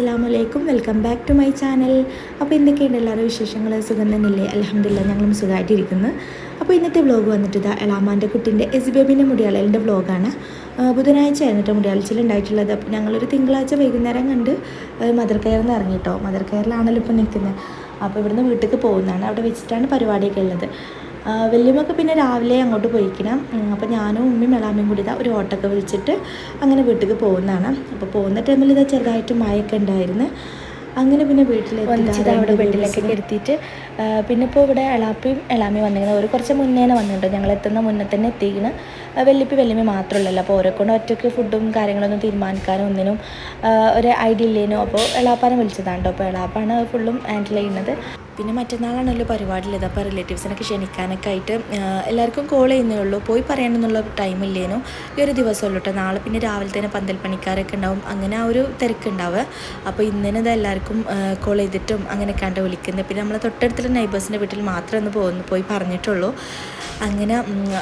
അസ്സലാമലൈക്കും, welcome back to my channel. അപ്പോൾ എന്തൊക്കെയുണ്ട് എല്ലാവരും വിശേഷങ്ങൾ? സുഖം തന്നെയല്ലേ? അൽഹംദുലില്ലാ, ഞങ്ങളും സുഖമായിട്ടിരിക്കുന്നു. അപ്പോൾ ഇന്നത്തെ വ്ലോഗ് വന്നിട്ട് ഇതാ എളാമാൻ്റെ കുട്ടിൻ്റെ എസ്ബേബിൻ്റെ മുടിയാളലിൻ്റെ വ്ലോഗാണ്. ബുധനാഴ്ച ആയിരുന്നിട്ട് മുടിയാഴ്ചയിൽ ഉണ്ടായിട്ടുള്ളത്. അപ്പോൾ ഞങ്ങളൊരു തിങ്കളാഴ്ച വൈകുന്നേരം കണ്ട് മദർ കെയറിൽ നിന്ന് ഇറങ്ങിയിട്ടോ. മദർ കെയറിലാണല്ലോ ഇപ്പോൾ നിൽക്കുന്നത്. അപ്പോൾ ഇവിടുന്ന് വീട്ടിലേക്ക് പോകുന്നതാണ്. അവിടെ വെച്ചിട്ടാണ് പരിപാടിയൊക്കെ ഉള്ളത്. വല്യമ്മക്ക് പിന്നെ രാവിലെ അങ്ങോട്ട് പോയിക്കണം. അപ്പോൾ ഞാനും ഉമ്മയും എളാമയും കൂടി ഇതാ ഒരു ഓട്ടൊക്കെ വിളിച്ചിട്ട് അങ്ങനെ വീട്ടിലേക്ക് പോകുന്നതാണ്. അപ്പോൾ പോകുന്ന ടൈമിൽ ഇതാ ചെറുതായിട്ട് മഴയൊക്കെ ഉണ്ടായിരുന്നു. അങ്ങനെ പിന്നെ വീട്ടിലെത്തിയിട്ട് അവിടെ ബെഡിലൊക്കെ കിടത്തിയിട്ട് പിന്നെ ഇപ്പോൾ ഇവിടെ എളാമയും വന്നിരിക്കുന്നത്. ഒരു കുറച്ച് മുന്നേനെ വന്നിട്ടുണ്ടോ, ഞങ്ങൾ എത്തുന്ന മുന്നേ തന്നെ എത്തിക്കണം. വല്യമ്മ മാത്രമല്ലല്ലോ. അപ്പോൾ ഓരോക്കൊണ്ട് ഒറ്റയ്ക്ക് ഫുഡും കാര്യങ്ങളൊന്നും തീരുമാനിക്കാനും ഒന്നിനും ഒരു ഐഡിയ ഇല്ലേനോ. അപ്പോൾ എളാപ്പാനെ വിളിച്ചതാണ് കേട്ടോ. അപ്പോൾ എളാപ്പാണ് ഫുള്ളും ഹാൻഡിൽ ചെയ്യുന്നത്. പിന്നെ മറ്റന്നാളാണല്ലോ പരിപാടിയില്ലത്. അപ്പോൾ റിലേറ്റീവ്സിനൊക്കെ ക്ഷണിക്കാനൊക്കെ ആയിട്ട് എല്ലാവർക്കും കോൾ ചെയ്യുന്നേ ഉള്ളൂ. പോയി പറയാനൊന്നുള്ള ടൈമില്ലേനോ. ഈ ഒരു ദിവസമുള്ളൂ കേട്ടോ. നാളെ പിന്നെ രാവിലെ തന്നെ പന്തൽ പണിക്കാരൊക്കെ ഉണ്ടാവും. അങ്ങനെ ആ ഒരു തിരക്കുണ്ടാവുക. അപ്പോൾ ഇന്നലെ ഇത് എല്ലാവർക്കും കോൾ ചെയ്തിട്ടും അങ്ങനെയൊക്കെ ആണ് വിളിക്കുന്നത്. പിന്നെ നമ്മളെ തൊട്ടടുത്തുള്ള നൈബേഴ്സിൻ്റെ വീട്ടിൽ മാത്രമേ പോയി പറഞ്ഞിട്ടുള്ളൂ. അങ്ങനെ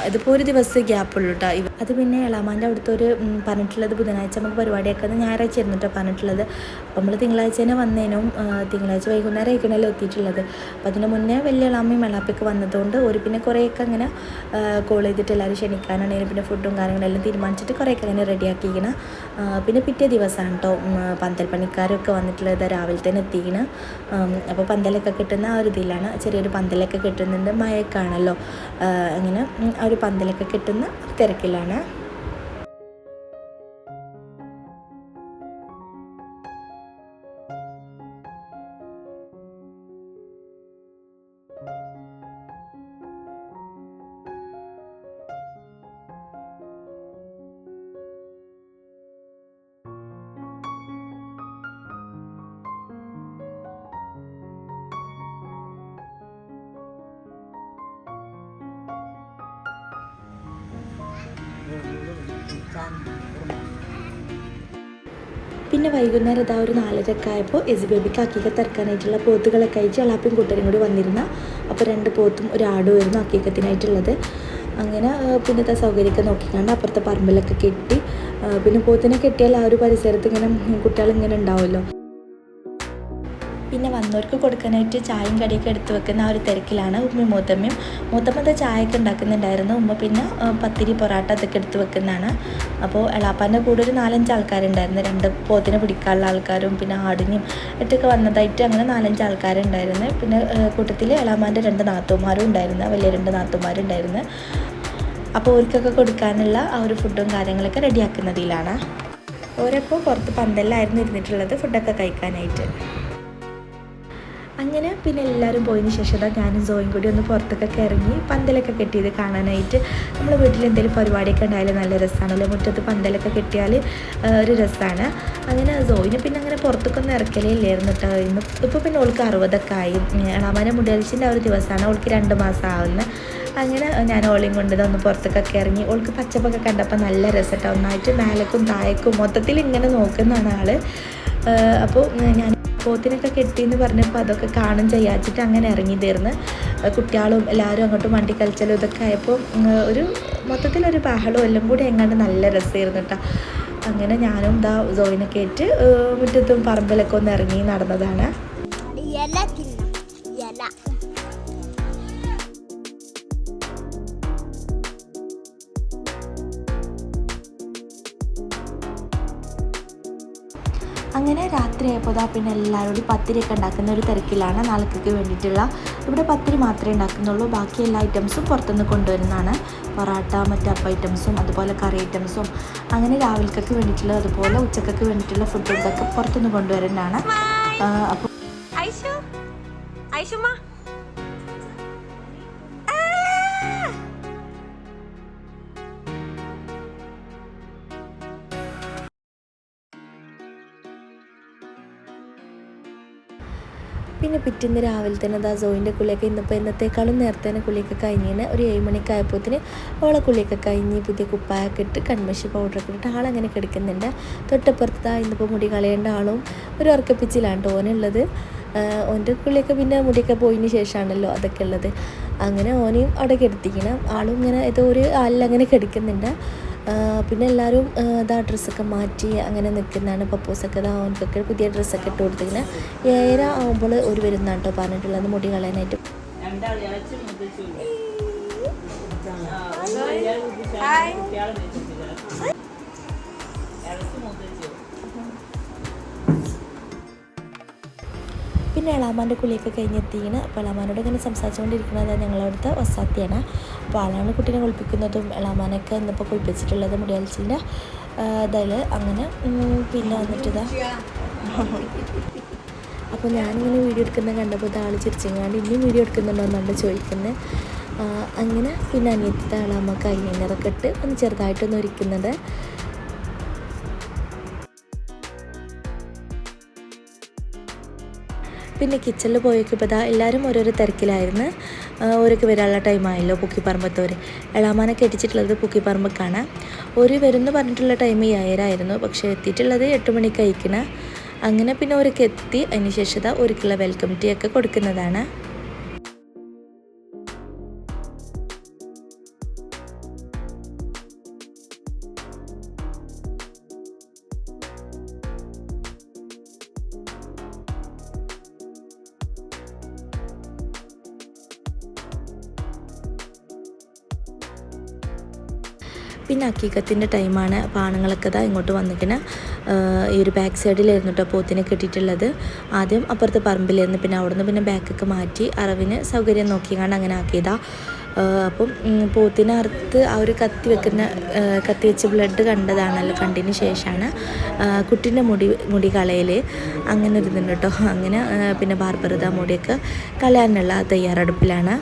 ഇതിപ്പോൾ ഒരു ദിവസം ഗ്യാപ്പുള്ളൂ കേട്ടോ. അത് പിന്നെ എളാമാൻ്റെ അവിടുത്തെ ഒരു പറഞ്ഞിട്ടുള്ളത് ബുധനാഴ്ച നമുക്ക് പരിപാടിയൊക്കെ ഞായറാഴ്ച ആയിരുന്നു കേട്ടോ പറഞ്ഞിട്ടുള്ളത്. അപ്പോൾ നമ്മൾ തിങ്കളാഴ്ച തന്നെ വന്നേനും തിങ്കളാഴ്ച വൈകുന്നേരം ആയിക്കണല്ലോ എത്തിയിട്ടുള്ളത്. അപ്പോൾ അതിന് മുന്നേ വലിയ എളാമയും എളാപ്പയൊക്കെ വന്നതുകൊണ്ട് ഒരു പിന്നെ കുറേയൊക്കെ അങ്ങനെ കോൾ ചെയ്തിട്ട് എല്ലാവരും ക്ഷണിക്കാനാണെങ്കിൽ പിന്നെ ഫുഡും കാര്യങ്ങളെല്ലാം തീരുമാനിച്ചിട്ട് കുറേയൊക്കെ അങ്ങനെ റെഡിയാക്കിക്കണം. പിന്നെ പിറ്റേ ദിവസമാണ് കേട്ടോ പന്തൽ പണിക്കാരൊക്കെ വന്നിട്ടുള്ളത്. രാവിലെ തന്നെ എത്തിക്കണം. അപ്പോൾ പന്തലൊക്കെ കിട്ടുന്ന ആ ഒരു ഇതിലാണ്. ചെറിയൊരു പന്തലൊക്കെ കിട്ടുന്നുണ്ട്. മഴയൊക്കെ ആണല്ലോ. അങ്ങനെ ആ ഒരു പന്തലൊക്കെ കിട്ടുന്ന തിരക്കിലാണ്. പിന്നെ വൈകുന്നേരം ഇതാ ഒരു 4:30 ആയപ്പോൾ എസ്ബേബിക്ക് അക്കീക്കത്ത് ഇറക്കാനായിട്ടുള്ള പോത്തുകളൊക്കെ അയച്ച് എളാപ്പയും കൂട്ടരും കൂടി വന്നിരുന്ന. അപ്പോൾ 2 പോത്തും ഒരു ആടുമായിരുന്നു അക്കീക്കത്തിനായിട്ടുള്ളത്. അങ്ങനെ പിന്നത്തെ സൗകര്യമൊക്കെ നോക്കിക്കാണ്ട് അപ്പുറത്തെ പറമ്പിലൊക്കെ കെട്ടി. പിന്നെ പോത്തിനെ കെട്ടിയാൽ ആ ഒരു പരിസരത്ത് ഇങ്ങനെ കുട്ടികളിങ്ങനെ ഉണ്ടാവുമല്ലോ. പിന്നെ വന്നവർക്ക് കൊടുക്കാനായിട്ട് ചായയും കടിയൊക്കെ എടുത്ത് വെക്കുന്ന ആ ഒരു തിരക്കിലാണ് ഉമ്മയും മൂത്തമ്മയും. മൂത്തമ്മത്തെ ചായയൊക്കെ ഉണ്ടാക്കുന്നുണ്ടായിരുന്നു. ഉമ്മ പിന്നെ പത്തിരി പൊറാട്ട അതൊക്കെ എടുത്ത് വെക്കുന്നതാണ്. അപ്പോൾ എളാപ്പാൻ്റെ കൂടെ ഒരു 4-5 ആൾക്കാരുണ്ടായിരുന്നു. 2 പോത്തിനെ പിടിക്കാനുള്ള ആൾക്കാരും പിന്നെ ആടിനും ഇട്ടൊക്കെ വന്നതായിട്ട് അങ്ങനെ 4-5 ആൾക്കാരുണ്ടായിരുന്നു. പിന്നെ കൂട്ടത്തിൽ എളാമാൻ്റെ 2 നാത്തൂന്മാരും ഉണ്ടായിരുന്നു. വലിയ 2 നാത്തൂന്മാരുണ്ടായിരുന്നു. അപ്പോൾ അവർക്കൊക്കെ കൊടുക്കാനുള്ള ആ ഒരു ഫുഡും കാര്യങ്ങളൊക്കെ റെഡിയാക്കുന്നതിലാണ്. ഓരപ്പോൾ പുറത്ത് പന്തലിലായിരുന്നു ഇരുന്നിട്ടുള്ളത് ഫുഡൊക്കെ കഴിക്കാനായിട്ട്. അങ്ങനെ പിന്നെ എല്ലാവരും പോയതിന് ശേഷം ഞാനും സോയും കൂടി ഒന്ന് പുറത്തൊക്കെ ഇറങ്ങി പന്തലൊക്കെ കെട്ടിയത് കാണാനായിട്ട്. നമ്മൾ വീട്ടിൽ എന്തെങ്കിലും പരിപാടിയൊക്കെ ഉണ്ടായാലും നല്ല രസമാണല്ലോ. മുറ്റത്ത് പന്തലൊക്കെ കെട്ടിയാൽ ഒരു രസമാണ്. അങ്ങനെ സോയിന് പിന്നെ അങ്ങനെ പുറത്തൊക്കെ ഇറക്കലേ ഇല്ലായിരുന്നു കേട്ടോ. ഇപ്പോൾ പിന്നെ ഓൾക്ക് 60 ആയി. എളാമാൻ്റെ മുടിയാഴ്ചൻ്റെ ആ ഒരു ദിവസമാണ്. ഓൾക്ക് 2 മാസം ആവുന്നത്. അങ്ങനെ ഞാൻ ഓളയും കൊണ്ട് ഒന്ന് പുറത്തൊക്കെ ഇറങ്ങി. ഓൾക്ക് പച്ചപ്പൊക്കെ കണ്ടപ്പോൾ നല്ല രസം കേട്ടോ. ഒന്നായിട്ട് മേലക്കും താഴേക്കും മൊത്തത്തിൽ ഇങ്ങനെ നോക്കുന്നതാണ് ആൾ. അപ്പോൾ ഞാൻ പോത്തിനൊക്കെ കെട്ടിയെന്ന് പറഞ്ഞപ്പോൾ അതൊക്കെ കാണും ചെയ്യാച്ചിട്ട് അങ്ങനെ ഇറങ്ങിയതായിരുന്നു. കുട്ടികളും എല്ലാവരും അങ്ങോട്ടും വണ്ടി കളിച്ചാലും ഇതൊക്കെ ആയപ്പോൾ ഒരു മൊത്തത്തിലൊരു ബഹളവും എല്ലാം കൂടി എങ്ങാണ്ട് നല്ല രസമായിരുന്നു കേട്ടോ. അങ്ങനെ ഞാനും ഇതാ സോയിനെ കയറ്റി മുറ്റത്തും പറമ്പിലൊക്കെ ഒന്ന് ഇറങ്ങി നടന്നതാണ്. അങ്ങനെ രാത്രിയായപ്പോൾ പിന്നെ എല്ലാവരോടും പത്തിരിയൊക്കെ ഉണ്ടാക്കുന്ന ഒരു തിരക്കിലാണ്. നാളേക്ക് വേണ്ടിയിട്ടുള്ള ഇവിടെ പത്തിരി മാത്രമേ ഉണ്ടാക്കുന്നുള്ളൂ. ബാക്കി എല്ലാ ഐറ്റംസും പുറത്തുനിന്ന് കൊണ്ടുവരുന്നതാണ്. പൊറാട്ട മറ്റ് അപ്പം ഐറ്റംസും അതുപോലെ കറി ഐറ്റംസും അങ്ങനെ രാവിലേക്കൊക്കെ വേണ്ടിയിട്ടുള്ള അതുപോലെ ഉച്ചക്കൊക്കെ വേണ്ടിയിട്ടുള്ള ഫുഡ് ഇതൊക്കെ പുറത്തുനിന്ന് കൊണ്ടുവരുന്നതാണ്. അപ്പോൾ പിന്നെ പിറ്റേന്ന് രാവിലെ തന്നെ സോയിൻ്റെ കുളിയൊക്കെ ഇന്നത്തേക്കാളും നേരത്തെ തന്നെ കുളിയൊക്കെ കഴിഞ്ഞിന്. ഒരു 7 മണിക്കായപ്പോഴത്തേന് ഓളെ കുളിയൊക്കെ കഴിഞ്ഞ് പുതിയ കുപ്പായൊക്കെ ഇട്ട് കൺമഷി പൗഡറൊക്കെ ഇട്ട് ആളങ്ങനെ കിടക്കുന്നുണ്ട്. തൊട്ടപ്പുറത്ത് ഇന്നിപ്പോൾ മുടി കളയേണ്ട ആളും ഒരു ഉറക്കപ്പിച്ചിലാണ് ഓനുള്ളത്. ഓൻ്റെ കുളിയൊക്കെ പിന്നെ മുടിയൊക്കെ പോയതിന് ശേഷമാണല്ലോ അതൊക്കെ ഉള്ളത്. അങ്ങനെ ഓനെയും അവിടെ കിടത്തിക്കണം. ആളും ഇങ്ങനെ ഏതോ ഒരു ആളിലങ്ങനെ കിടക്കുന്നുണ്ട്. പിന്നെ എല്ലാവരും ഇതാ ഡ്രസ്സൊക്കെ മാറ്റി അങ്ങനെ നിൽക്കുന്നതാണ്. പപ്പോസൊക്കെ ഇതാ അവനക്കൊക്കെ പുതിയ ഡ്രസ്സൊക്കെ ഇട്ട് കൊടുത്തിങ്ങനെ 7 ആകുമ്പോൾ ഒരു വരുന്നാണ് കേട്ടോ പറഞ്ഞിട്ടുള്ളത് മുടി കളയാനായിട്ട്. പിന്നെ എളാമാൻ്റെ കുളിയൊക്കെ കഴിഞ്ഞെത്തിയാണ്. അപ്പോൾ എളാമാനോട് ഇങ്ങനെ സംസാരിച്ചുകൊണ്ടിരിക്കുന്നത് ഞങ്ങളവിടുത്തെ വസാത്തിയാണ്. അപ്പോൾ ആളാണ് കുട്ടീനെ കുളിപ്പിക്കുന്നതും എളാമാനൊക്കെ ഇന്നിപ്പോൾ കുളിപ്പിച്ചിട്ടുള്ളത് മുടിയാഴ്ചൻ്റെ ഇതിൽ അങ്ങനെ. പിന്നെ വന്നിട്ടിതാ അപ്പോൾ ഞാനിങ്ങനെ വീഡിയോ എടുക്കുന്നത് കണ്ടപ്പോൾ ആൾ ചിരിച്ചെങ്ങാണ്ട് ഇനിയും വീഡിയോ എടുക്കുന്നുണ്ടോ എന്നാണ് ചോദിക്കുന്നത്. അങ്ങനെ പിന്നെ അനിയത്തിൻ്റെ എളാമ കൈനീറൊക്കെ ഇട്ട് ഒന്ന് ചെറുതായിട്ടൊന്ന് ഒരുക്കുന്നത്. പിന്നെ കിച്ചണിൽ പോയൊക്കെ ഇപ്പോൾ എല്ലാവരും ഓരോരോ തിരക്കിലായിരുന്നു. ഓരോക്കെ വരാനുള്ള ടൈമായല്ലോ പൂക്കിപ്പറമ്പത്തോർ. എളാമാനെ കെട്ടിച്ചിട്ടുള്ളത് പൂക്കിപ്പറമ്പക്കാണ്. ഒരു വരുമെന്ന് പറഞ്ഞിട്ടുള്ള ടൈം 7 ആയിരുന്നു, പക്ഷേ എത്തിയിട്ടുള്ളത് 8 മണിക്ക് അയക്കണം. അങ്ങനെ പിന്നെ ഓരൊക്കെ എത്തി. അതിന് ശേഷം ഒരിക്കലുള്ള വെൽക്കം ടീ ഒക്കെ കൊടുക്കുന്നതാണ്. പിന്നെ അക്കീക്കത്തിൻ്റെ ടൈമാണ്. അപ്പോൾ ആണുങ്ങളൊക്കെ ഇങ്ങോട്ട് വന്നിങ്ങനെ ഈ ഒരു ബാക്ക് സൈഡിലായിരുന്നു കേട്ടോ പോത്തിനെ കെട്ടിയിട്ടുള്ളത്. ആദ്യം അപ്പുറത്തെ പറമ്പിലായിരുന്നു, പിന്നെ അവിടെ നിന്ന് പിന്നെ ബാക്കൊക്കെ മാറ്റി അറവിന് സൗകര്യം നോക്കിയാണ് അങ്ങനെ ആക്കിയതാണ്. അപ്പം പോത്തിനെ അറുത്ത് ആ ഒരു കത്തി വെച്ച് ബ്ലഡ് കണ്ടതാണല്ലോ. കണ്ടതിന് ശേഷമാണ് കുട്ടീൻ്റെ മുടി കളയൽ അങ്ങനെ ഇരുന്നുണ്ട് കേട്ടോ. അങ്ങനെ പിന്നെ ബാർബറുത മുടിയൊക്കെ കളയാനുള്ള തയ്യാറെടുപ്പിലാണ്.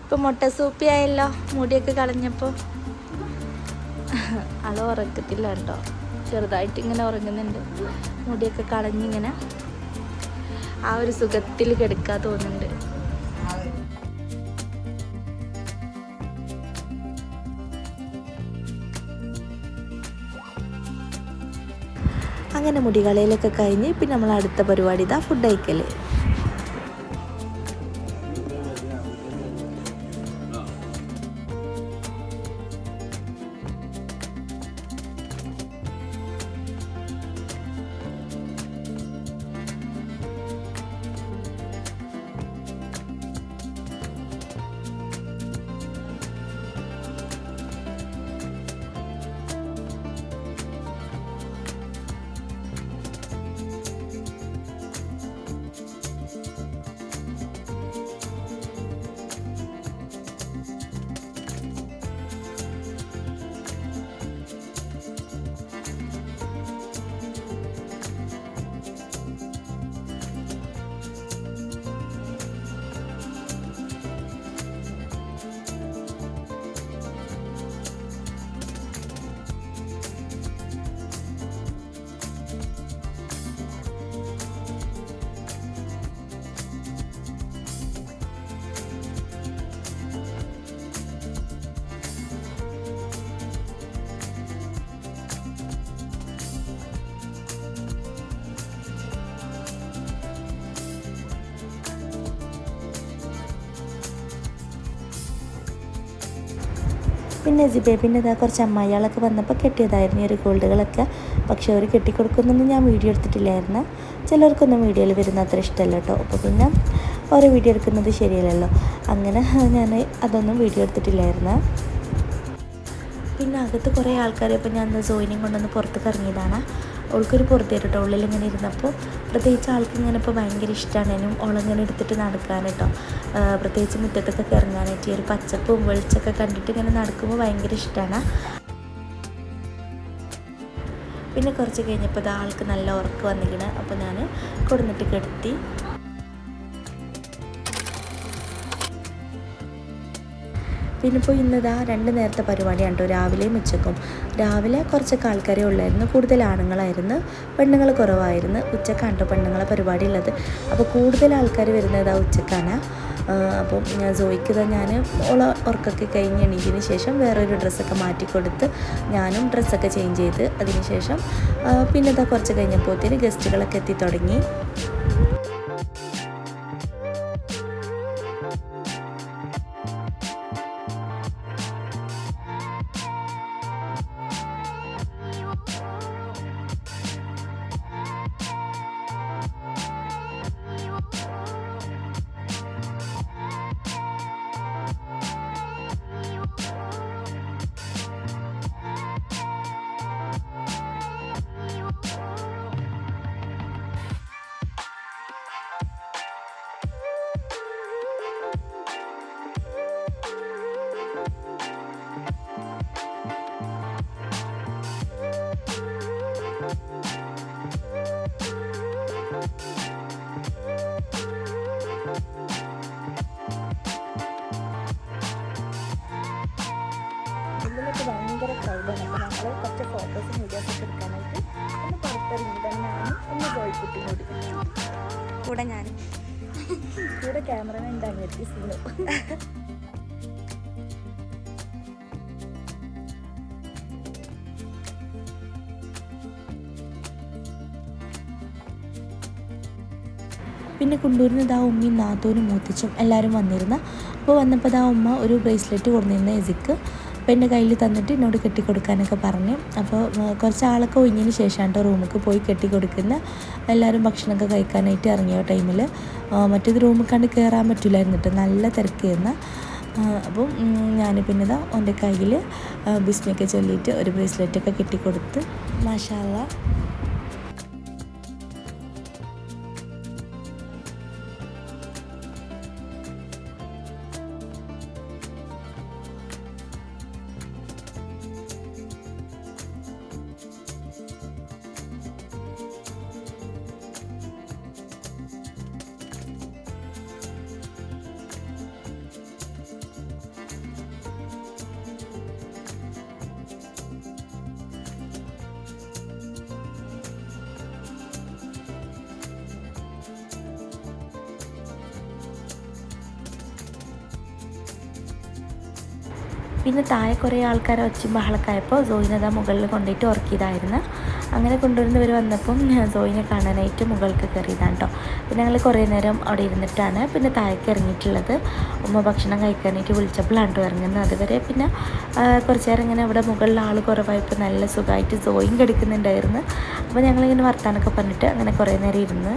ഇപ്പം മുട്ട സൂപ്പിയായല്ലോ മുടിയൊക്കെ കളഞ്ഞപ്പോൾ. ആൾ ഉറക്കത്തില്ല കേട്ടോ, ചെറുതായിട്ട് ഇങ്ങനെ ഉറങ്ങുന്നുണ്ട്. മുടിയൊക്കെ കളഞ്ഞിങ്ങനെ ആ ഒരു സുഖത്തിൽ കിടക്കാൻ തോന്നുന്നുണ്ട്. അങ്ങനെ മുടി കളയിലൊക്കെ കഴിഞ്ഞ് പിന്നെ നമ്മൾ അടുത്ത പരിപാടി ഫുഡ് കഴിക്കൽ. പിന്നെ ജിബേബിൻ്റെ കുറച്ച് അമ്മായികളൊക്കെ വന്നപ്പോൾ കെട്ടിയതായിരുന്നു ഈ ഒരു ഗോൾഡുകളൊക്കെ. പക്ഷേ അവർ കെട്ടിക്കൊടുക്കുന്നൊന്നും ഞാൻ വീഡിയോ എടുത്തിട്ടില്ലായിരുന്നു. ചിലർക്കൊന്നും വീഡിയോയിൽ വരുന്ന അത്ര ഇഷ്ടമല്ല കേട്ടോ. അപ്പോൾ പിന്നെ ഓരോ വീഡിയോ എടുക്കുന്നത് ശരിയല്ലല്ലോ, അങ്ങനെ ഞാൻ അതൊന്നും വീഡിയോ എടുത്തിട്ടില്ലായിരുന്നു. പിന്നെ അകത്ത് കുറേ ആൾക്കാർ ഇപ്പോൾ ഞാൻ സോയിനെയും കൊണ്ടൊന്ന് പുറത്തേക്ക് ഇറങ്ങിയതാണ്. അവൾക്കൊരു പുറത്തേട്ട് കേട്ടോ, ഉള്ളിലിങ്ങനെ ഇരുന്നപ്പോൾ പ്രത്യേകിച്ച് ആൾക്ക് ഇങ്ങനെ ഇപ്പോൾ ഭയങ്കര ഇഷ്ടമാണ് ഓളിങ്ങനെ എടുത്തിട്ട് നടക്കാൻ കേട്ടോ. പ്രത്യേകിച്ച് മുറ്റത്തൊക്കെ ഇറങ്ങാനായിട്ട് ഈ ഒരു പച്ചപ്പും വെളിച്ചൊക്കെ കണ്ടിട്ട് ഇങ്ങനെ നടക്കുമ്പോൾ ഭയങ്കര ഇഷ്ടമാണ്. പിന്നെ കുറച്ച് കഴിഞ്ഞപ്പോൾ ആൾക്ക് നല്ല ഉറക്കം വന്നിരിക്കണം. അപ്പോൾ ഞാൻ കൊടുന്നിട്ട് കെടുത്തി. പിന്നെ ഇപ്പോൾ ഇന്നിതാ 2 നേരത്തെ പരിപാടിയാണ് കേട്ടോ, രാവിലെയും ഉച്ചക്കും. രാവിലെ കുറച്ചൊക്കെ ആൾക്കാരെ ഉള്ളായിരുന്നു, കൂടുതൽ ആണുങ്ങളായിരുന്നു, പെണ്ണുങ്ങൾ കുറവായിരുന്നു. ഉച്ചക്കാണ് കേട്ടോ പെണ്ണുങ്ങളെ പരിപാടി ഉള്ളത്. അപ്പോൾ കൂടുതൽ ആൾക്കാർ വരുന്നത് ഉച്ചക്കാണ്. അപ്പം സോയിക്ക് ഞാൻ ഉറക്കൊക്കെ കഴിഞ്ഞ് എണീറ്റതിന് ശേഷം വേറൊരു ഡ്രസ്സൊക്കെ മാറ്റിക്കൊടുത്ത് ഞാനും ഡ്രസ്സൊക്കെ ചേഞ്ച് ചെയ്ത് അതിന് ശേഷം പിന്നെ കുറച്ച് കഴിഞ്ഞപ്പോഴത്തേന് ഗസ്റ്റുകളൊക്കെ എത്തി തുടങ്ങി. ഉള്ളിലൊക്കെ ഭയങ്കര ക്രൗഡാണ്. അപ്പോൾ ഞങ്ങൾ കുറച്ച് ഫോട്ടോസും വീഡിയോസൊക്കെ എടുക്കാനായിട്ട് ഒന്ന് പുറത്തിറങ്ങിയിട്ടാണ് ഞാനും ഒന്ന് ജോയിക്കുട്ടി കൂടി കൂടെ ക്യാമറമാൻ ഉണ്ടാകും എത്തിക്കുന്നു. പിന്നെ കൊണ്ടുവരുന്ന ഉമ്മയും നാത്തോനും മൂത്തിച്ചും എല്ലാവരും വന്നിരുന്നു. അപ്പോൾ വന്നപ്പോൾ ഉമ്മ ഒരു ബ്രേസ്ലെറ്റ് കൊടുത്തിരുന്ന എസിക്ക് അപ്പോൾ എൻ്റെ കയ്യിൽ തന്നിട്ട് എന്നോട് കെട്ടിക്കൊടുക്കാനൊക്കെ പറഞ്ഞു. അപ്പോൾ കുറച്ച് ആളൊക്കെ ഒഴിഞ്ഞതിന് ശേഷമാണ് കേട്ടോ റൂമിൽ പോയി കെട്ടിക്കൊടുക്കുന്ന. എല്ലാവരും ഭക്ഷണമൊക്കെ കഴിക്കാനായിട്ട് ഇറങ്ങിയ ടൈമിൽ മറ്റേത് റൂമിൽ കണ്ട് കയറാൻ പറ്റില്ലായിരുന്നു കേട്ടോ, നല്ല തിരക്കായിരുന്നു. അപ്പം ഞാൻ പിന്നെ എൻ്റെ കയ്യിൽ ബിസ്മിയൊക്കെ ചൊല്ലിയിട്ട് ഒരു ബ്രേസ്ലെറ്റൊക്കെ കെട്ടിക്കൊടുത്ത് മാഷാ അല്ലാഹ്. പിന്നെ താഴെ കുറേ ആൾക്കാരെ ഒച്ചയും ബഹളമൊക്കെ ആയപ്പോൾ സോയിനെ മുകളിൽ കൊണ്ടുപോയിട്ട് ഉറക്കിയതായിരുന്നു. അങ്ങനെ കൊണ്ടുവരുന്നവർ വന്നപ്പം സോയിനെ കാണാനായിട്ട് മുകളിലേക്ക് കയറിയതാണ് കേട്ടോ. പിന്നെ ഞങ്ങൾ കുറേ നേരം അവിടെ ഇരുന്നിട്ടാണ് പിന്നെ താഴേക്ക് ഇറങ്ങിയിട്ടുള്ളത്. ഉമ്മ ഭക്ഷണം കഴിക്കാനായിട്ട് വിളിച്ചപ്പോഴാണ് കേട്ടോ ഇറങ്ങുന്നത്. അതുവരെ പിന്നെ കുറച്ച് നേരം ഇങ്ങനെ അവിടെ മുകളിൽ ആൾ കുറവായപ്പോൾ നല്ല സുഖമായിട്ട് സോയും കിടക്കുന്നുണ്ടായിരുന്നു. അപ്പോൾ ഞങ്ങളിങ്ങനെ വർത്താനൊക്കെ പറഞ്ഞിട്ട് അങ്ങനെ കുറേ നേരം ഇരുന്ന്.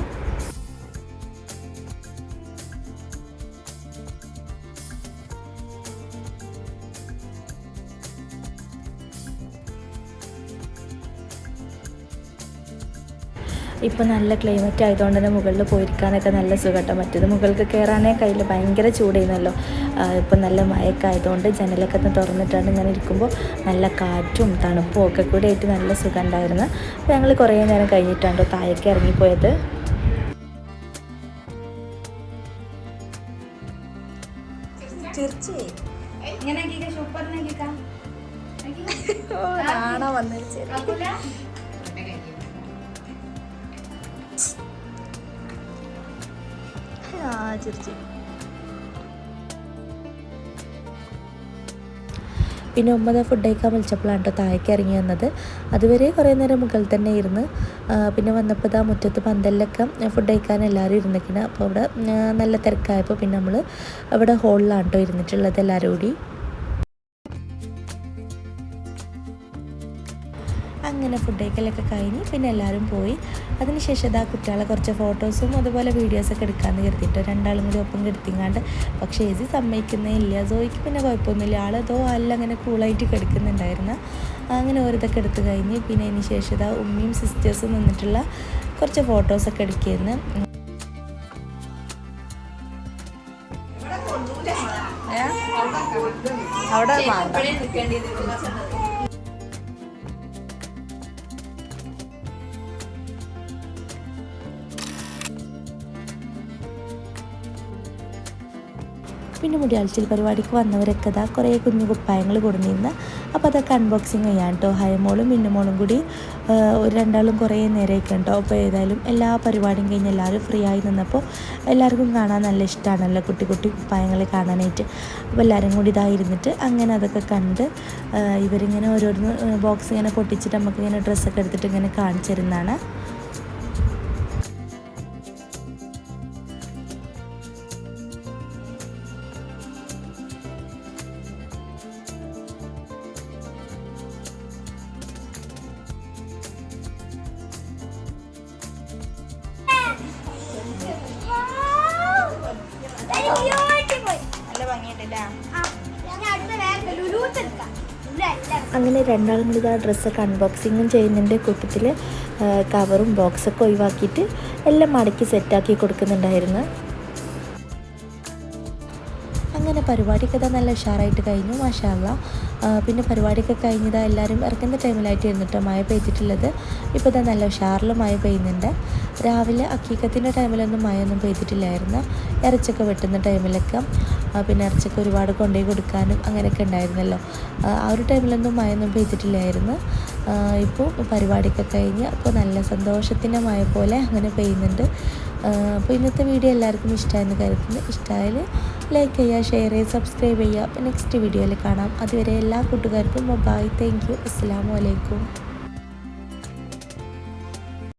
ഇപ്പോൾ നല്ല ക്ലൈമറ്റ് ആയതുകൊണ്ട് തന്നെ മുകളിൽ പോയിരിക്കാനൊക്കെ നല്ല സുഖമാട്ടോ. മറ്റേത് മുകളിൽ കയറാനേ കയ്യിൽ ഭയങ്കര ചൂടായിരുന്നല്ലോ. ഇപ്പം നല്ല മഴയൊക്കെ ആയതുകൊണ്ട് ജനലൊക്കെ ഒന്ന് തുറന്നിട്ടാണ് ഇങ്ങനെ ഇരിക്കുമ്പോൾ നല്ല കാറ്റും തണുപ്പും ഒക്കെ കൂടി ആയിട്ട് നല്ല സുഖം ഉണ്ടായിരുന്നു. അപ്പോൾ ഞങ്ങൾ കുറേ നേരം കഴിഞ്ഞിട്ടാണ് താഴേക്ക് ഇറങ്ങിപ്പോയത്. പിന്നെ ഉമ്മ ഫുഡ് കഴിക്കാൻ വിളിച്ചപ്പോഴാണ് കേട്ടോ താഴേക്ക് ഇറങ്ങി വന്നത്. അതുവരെ കുറേ നേരം മുകളിൽ തന്നെ ഇരുന്ന്. പിന്നെ വന്നപ്പോൾ മുറ്റത്ത് പന്തലിലൊക്കെ ഫുഡ് കഴിക്കാൻ എല്ലാവരും ഇരുന്നിരിക്കണം. അപ്പോൾ അവിടെ നല്ല തിരക്കായപ്പോൾ പിന്നെ നമ്മൾ അവിടെ ഹോളിലാണ് കേട്ടോ ഇരുന്നിട്ടുള്ളത് എല്ലാവരും കൂടി. അങ്ങനെ ഫുഡ് കഴിക്കലൊക്കെ കഴിഞ്ഞ് പിന്നെ എല്ലാവരും പോയി. അതിനുശേഷം കുട്ടികളെ കുറച്ച് ഫോട്ടോസും അതുപോലെ വീഡിയോസൊക്കെ എടുക്കാമെന്ന് കരുതിയിട്ട് രണ്ടാളും കൂടി ഒപ്പം കെടുത്തിങ്ങാണ്ട്. പക്ഷേ ഏസി സമ്മതിക്കുന്നേ ഇല്ല. സോയ്ക്ക് പിന്നെ കുഴപ്പമൊന്നുമില്ല, ആളതോ അല്ല അങ്ങനെ കൂളായിട്ട് കിടക്കുന്നുണ്ടായിരുന്നു. അങ്ങനെ ഓരോതൊക്കെ എടുത്ത് കഴിഞ്ഞ് പിന്നെ അതിന് ശേഷം ഉമ്മയും സിസ്റ്റേഴ്സും നിന്നിട്ടുള്ള കുറച്ച് ഫോട്ടോസൊക്കെ എടുക്കുകയായിരുന്നു. അവിടെ പിന്നെ മുടിയാഴ്ചയിൽ പരിപാടിക്ക് വന്നവരൊക്കെ അതാ കുറേ കുഞ്ഞു കുപ്പായങ്ങൾ കൊടുന്നിരുന്നു. അപ്പോൾ അതൊക്കെ അൺബോക്സിങ് ചെയ്യാൻ കേട്ടോ. ഹയമോളും മിന്നുമോളും കൂടി ഒരു രണ്ടാളും കുറേ നേരമൊക്കെ ഉണ്ടോ. അപ്പോൾ ഏതായാലും എല്ലാ പരിപാടിയും കഴിഞ്ഞ് എല്ലാവരും ഫ്രീ ആയി നിന്നപ്പോൾ എല്ലാവർക്കും കാണാൻ നല്ല ഇഷ്ടമാണല്ലോ കുട്ടി കുട്ടി കുപ്പായങ്ങൾ കാണാനായിട്ട്. അപ്പോൾ എല്ലാവരും കൂടി ഇതായിരുന്നിട്ട് അങ്ങനെ അതൊക്കെ കണ്ട് ഇവരിങ്ങനെ ഓരോന്ന് ബോക്സ് ഇങ്ങനെ പൊട്ടിച്ചിട്ട് നമുക്കിങ്ങനെ ഡ്രസ്സൊക്കെ എടുത്തിട്ട് ഇങ്ങനെ കാണിച്ചിരുന്നതാണ്. അങ്ങനെ രണ്ടാളും കൂടി ആ ഡ്രസ്സൊക്കെ അൺബോക്സിങ്ങും ചെയ്യുന്നതിൻ്റെ കൂട്ടത്തിൽ കവറും ബോക്സൊക്കെ ഒഴിവാക്കിയിട്ട് എല്ലാം മടക്കി സെറ്റാക്കി കൊടുക്കുന്നുണ്ടായിരുന്നു. അങ്ങനെ പരിപാടിയൊക്കെ നല്ല ഉഷാറായിട്ട് കഴിഞ്ഞു മാഷാ അല്ലാ. പിന്നെ പരിപാടിയൊക്കെ കഴിഞ്ഞതാ എല്ലാവരും ഇറക്കുന്ന ടൈമിലായിട്ട് ഇരുന്നിട്ട് മഴ പെയ്തിട്ടുള്ളത്. ഇപ്പോൾ ഇതാ നല്ല ഉഷാറിൽ മഴ പെയ്യുന്നുണ്ട്. രാവിലെ അക്കീക്കത്തിൻ്റെ ടൈമിലൊന്നും മഴയൊന്നും പെയ്തിട്ടില്ലായിരുന്നു. ഇറച്ചൊക്കെ വെട്ടുന്ന ടൈമിലൊക്കെ പിന്നെ ഇറച്ചൊക്കെ ഒരുപാട് കൊണ്ടുപോയി കൊടുക്കാനും അങ്ങനെയൊക്കെ ഉണ്ടായിരുന്നല്ലോ. ആ ഒരു ടൈമിലൊന്നും മഴയൊന്നും പെയ്തിട്ടില്ലായിരുന്നു. ഇപ്പോൾ പരിപാടിയൊക്കെ കഴിഞ്ഞ് അപ്പോൾ നല്ല സന്തോഷത്തിൻ്റെ മഴ പോലെ അങ്ങനെ പെയ്യുന്നുണ്ട്. അപ്പോൾ ഇന്നത്തെ വീഡിയോ എല്ലാവർക്കും ഇഷ്ടമായെന്ന് കരുതുന്നു. ഇഷ്ടമായാൽ ലൈക്ക് ചെയ്യുക, ഷെയർ ചെയ്യുക, സബ്സ്ക്രൈബ് ചെയ്യുക. അപ്പോൾ നെക്സ്റ്റ് വീഡിയോയിൽ കാണാം. അതുവരെ എല്ലാ കൂട്ടുകാർക്കും ബൈ. Thank you. അസ്സലാമു അലൈക്കും.